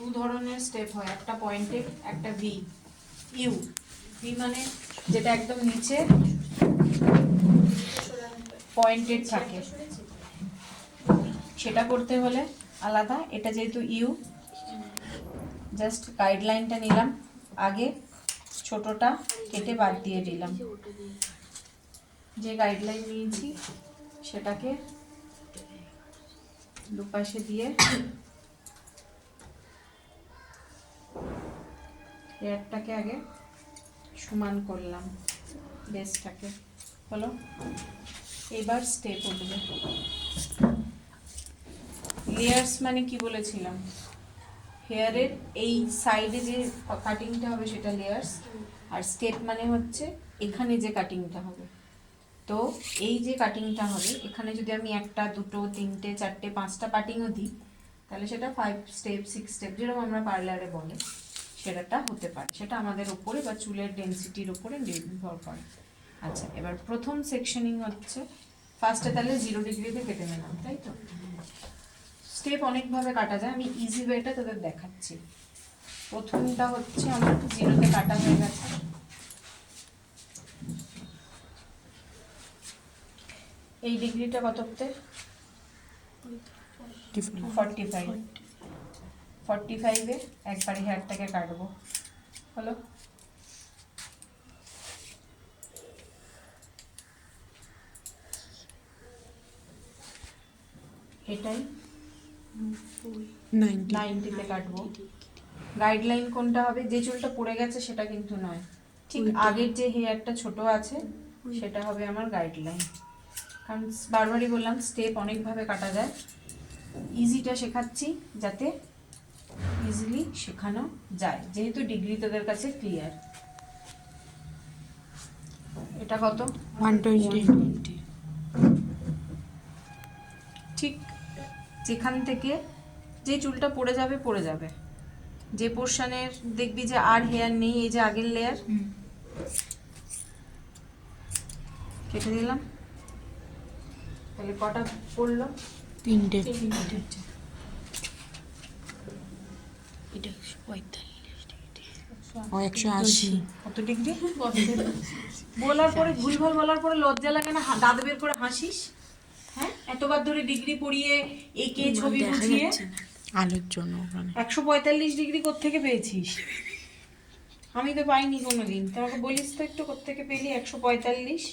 দু ধরনের স্টেপ হয়, একটা পয়েন্টেড একটা ভি। ইউ ভি মানে যেটা একদম নিচে পয়েন্টেড থাকে, সেটা করতে হলে আলাদা। এটা যেহেতু ইউ, জাস্ট গাইডলাইনটা নিলাম, আগে ছোটটা কেটে বাদ দিয়ে দিলাম। যে গাইডলাইন নিয়েছি সেটাকে দুপাশে দিয়ে হেয়ারটাকে আগে সমান করলাম, বেসটাকে হলো। এবার স্টেপ উঠবে। লেয়ার্স মানে কি বলেছিলাম, হেয়ারের এই সাইডে যে কাটিংটা হবে সেটা লেয়ার্স, আর স্টেপ মানে হচ্ছে এখানে যে কাটিংটা হবে। তো এই যে কাটিংটা হবে এখানে যদি আমি একটা দুটো তিনটে চারটে পাঁচটা কাটিংও দিই তাহলে সেটা 5 স্টেপ 6 স্টেপ যেরকম আমরা পার্লারে বলে সেটাটা হতে পারে, সেটা আমাদের উপরে বা চুলের ডেন্সিটির উপরে নির্ভর করে। আচ্ছা, এবার প্রথম সেকশনিং হচ্ছে ফার্স্টে তাহলে 0 ডিগ্রিতে কেটে নিলাম, তাই তো? স্টেপ অনেকভাবে কাটা যায়, আমি ইজি ওয়েটা তোদের দেখাচ্ছি। প্রথমটা হচ্ছে আমার 0তে কাটা হয়ে গেছে। এই ডিগ্রিটা কততে? 45। 45-এ একবারে হেয়ারটাকে কাটবো, হলো। এটাই 90-তে কাটবো। গাইডলাইন কোনটা হবে? যে চুলটা পড়ে গেছে সেটা কিন্তু নয়, ঠিক আগের যে হেয়ারটা ছোট আছে সেটা হবে আমার গাইডলাইন। কারণ বারবারই বললাম স্টেপ অনেকভাবে কাটা যায়, ইজিটা শেখাচ্ছি যাতে ইজিলি শেখানো যায়, যেহেতু ডিগ্রি তোদের কাছে ক্লিয়ার। এটা কত? 120। ঠিক যেখান থেকে যে চুলটা পড়ে যাবে পড়ে যাবে, যে পোর্শনের দেখবি যে আর হেয়ার নেই, এই যে আগের লেয়ার কেটে দিলাম। তাহলে কটা পড়লো? 3টে। এটা 145 ডিগ্রি। ও 180। কত ডিগ্রি? বলার পরে ভুলভাল বলার পরে লজ্জা লাগে না? দাঁত বের করে হাসিস? হ্যাঁ, এতবার ধরে ডিগ্রি পড়িয়ে এঁকে ছবি বুঝিয়ে আলোর জন্য ওখানে 145 ডিগ্রি কোত্থেকে পেয়েছিস? আমি তো পাইনি কোনোদিন, তোমাকে বলিস তো একটু কোত্থেকে পেলি 145।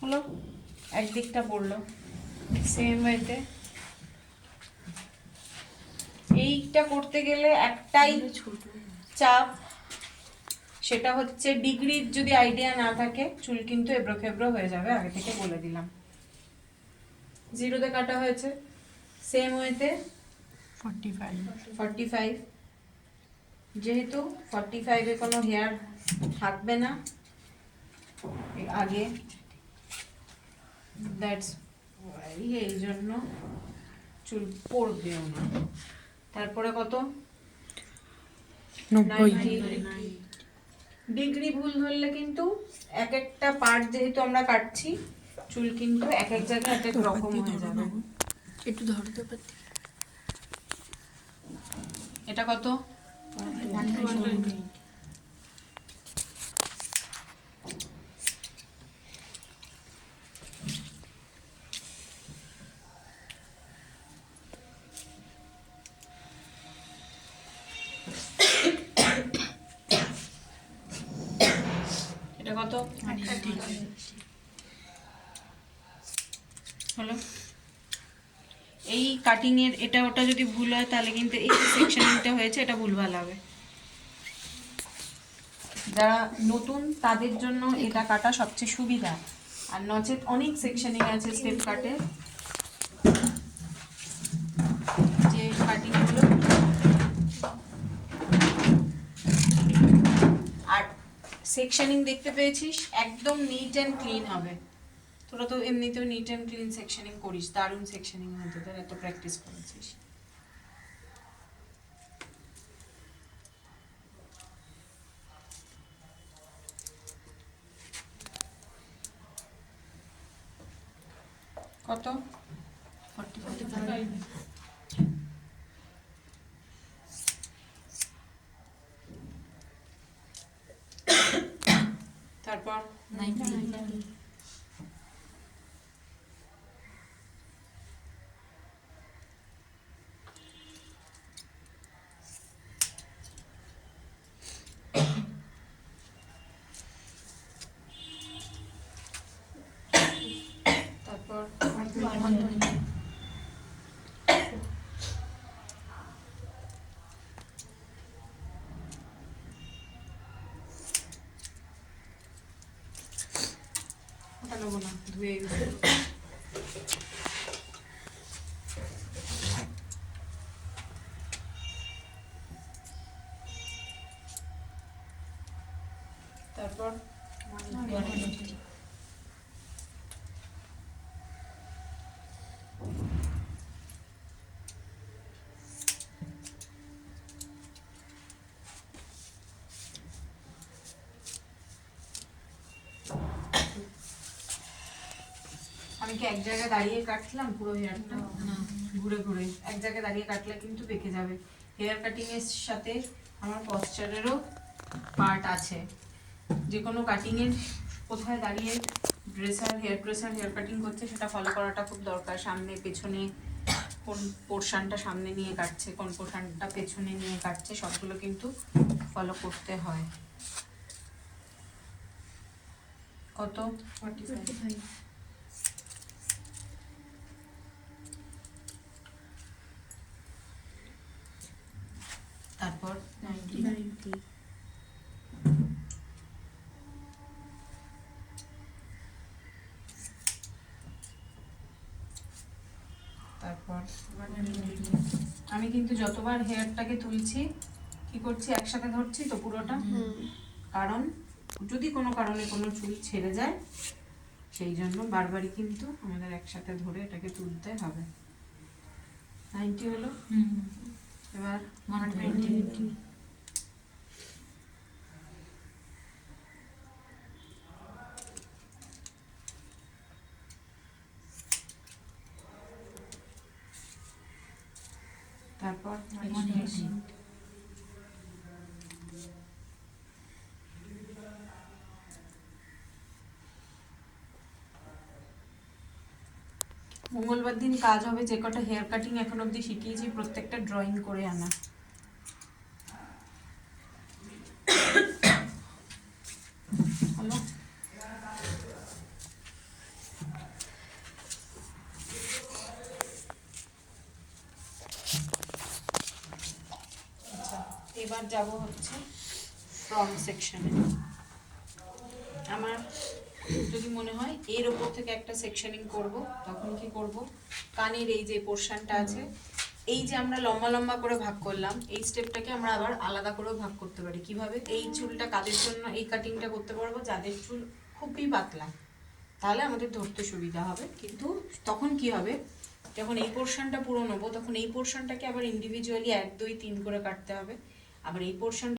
হলো, একদিকটা পড়লো সেম ওয়েতে। এইটা করতে গেলে একটাই চাপ, সেটা হচ্ছে ডিগ্রির যদি আইডিয়া না থাকে চুল কিন্তু এবড়ো খেবড়ো হয়ে যাবে, আগে থেকে বলে দিলাম। 0তে কাটা হয়েছে, সেম ওয়েতে 45। যেহেতু 45-এ কোনো হেয়ার থাকবে না আগে, দ্যাটস এই জন্য চুল পড়বেও না। তারপরে কত? 90। ডিগ্রি ভুল ধরলে কিন্তু এক একটা পার্ট যেহেতু আমরা কাটছি চুল কিন্তু এক এক জায়গায় এক এক রকম হয়ে যাবে। একটু ধরতে পারতি? এটা কত? 120। এটা কত? হলো। এই কাটিং এর এটা ওটা যদি ভুল হয় তাহলে কিন্তু এই সেকশনটা হয়েছে এটা ভুলভাল হবে। যারা নতুন তাদের জন্য এটা কাটা সবচেয়ে সুবিধা, আর নচেত অনেক সেকশনিং আছে স্টেপ কাটে যে কাটিংগুলো, আর সেকশনিং দেখতে পেয়েছিস একদম নিট অ্যান্ড ক্লিন হবে। তোরা তো এমনিতেও নিট অ্যান্ড ক্লিন সেকশনিং করিস, দারুণ সেকশনিং হয় তোদের, এত প্র্যাকটিস করেছিস। কত? তারপর তারপর ওটা নেবো না, ধুয়ে use করবো। তারপর আমি কি এক জায়গায় দাঁড়িয়ে কাটলাম পুরো হেয়ারটা? ঘুরে ঘুরে এক জায়গায় দাঁড়িয়ে কাটলে কিন্তু বেঁকে যাবে। হেয়ার কাটিং এর সাথে আমার পশ্চারেরও পার্ট আছে। যে কোনো কাটিং এর কোথায় দাঁড়িয়ে হেয়ার ড্রেসার হেয়ার কাটিং করছে সেটা ফলো করাটা খুব দরকার। সামনে পেছনে কোন পোর্শনটা সামনে নিয়ে কাটছে, কোন পোর্শনটা পেছনে নিয়ে কাটছে, সবগুলো কিন্তু ফলো করতে হয়। কত? 45। তারপর 90। তারপর আমি কিন্তু যতবার হেয়ারটাকে তুলছি কি করছি, একসাথে ধরছি তো পুরোটা, কারণ যদি কোনো কারণে কোনো চুল ছেড়ে যায় সেই জন্য বারবারই কিন্তু আমাদের একসাথে ধরে এটাকে তুলতে হবে। 90 হলো। এবার 120। তারপর 180। মঙ্গলবার দিন কাজ হবে যে কটা হেয়ার কাটিং এখন অবধি শিখিয়েছি প্রত্যেকটা ড্রয়িং করে আনা। হলো? আচ্ছা, এবার যাব হচ্ছে ফ্রন্ট সেকশনে। আমার যদি মনে হয় এর ওপর থেকে একটা সেকশনিং করব, তখন কি করব, কানের এই যে পোর্শনটা আছে, এই যে আমরা লম্বা লম্বা করে ভাগ করলাম, এই স্টেপটাকে আমরা আবার আলাদা করেও ভাগ করতে পারি। কিভাবে? এই চুলটা কাদের জন্য এই কাটিংটা করতে পারবো, যাদের চুল খুবই পাতলা, তাহলে আমাদের ধরতে সুবিধা হবে। কিন্তু তখন কি হবে, যখন এই পোর্শনটা পুরো নেবো তখন এই পোর্শনটাকে আবার ইন্ডিভিজুয়ালি 1 2 3 করে কাটতে হবে। আবার এই পোর্শন